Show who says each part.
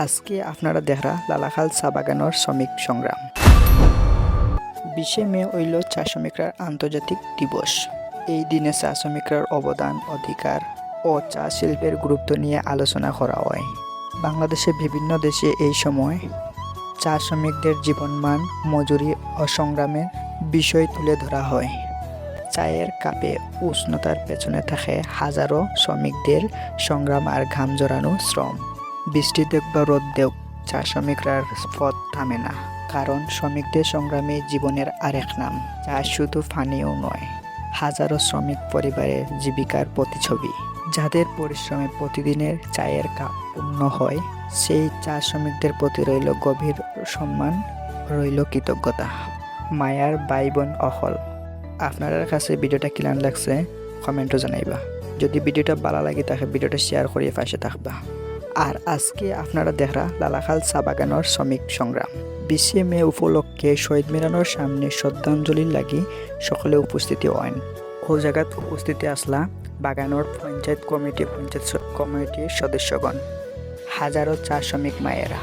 Speaker 1: আজকে আপনারা দেখরা লালাখাল চা বাগানের শ্রমিক সংগ্রাম। 20শে মে হইল চা শ্রমিকরার আন্তর্জাতিক দিবস। এই দিনে চা শ্রমিকরার অবদান, অধিকার ও চা শিল্পের গুরুত্ব নিয়ে আলোচনা করা হয়। বাংলাদেশের বিভিন্ন দেশে এই সময় চা শ্রমিকদের জীবনমান, মজুরি ও সংগ্রামের বিষয় তুলে ধরা হয়। চায়ের কাপে উষ্ণতার পেছনে থাকে হাজারো শ্রমিকদের সংগ্রাম আর ঘাম জড়ানো শ্রম। বৃষ্টি দেখ বা রোদ দেখ, চা শ্রমিকরা পথ থামে না, কারণ শ্রমিকদের সংগ্রামে জীবনের আরেক নাম। চা শুধু পানীয় নয়, হাজারো শ্রমিক পরিবারের জীবিকার প্রতিছবি। যাদের পরিশ্রমে প্রতিদিনের চায়ের কাপ পূর্ণ হয়, সেই চা শ্রমিকদের প্রতি রইল গভীর সম্মান, রইল কৃতজ্ঞতা। মায়ার ভাই বোন অহল, আপনার কাছে ভিডিওটা কিলান লাগছে কমেন্টও জানাইবা। যদি ভিডিওটা ভালো লাগে তাকে ভিডিওটা শেয়ার করিয়ে পাশে থাকবা। আর আজকে আপনারা দেখরা লালাখাল চা বাগানের শ্রমিক সংগ্রাম। 20শে মে উপলক্ষে শহীদ মিনারের সামনে শ্রদ্ধাঞ্জলি লাগি সকলে উপস্থিতি হন। ও জায়গাত উপস্থিতি আসলা বাগানের পঞ্চায়েত কমিটির সদস্যগণ, হাজারো চা শ্রমিক মায়েরা।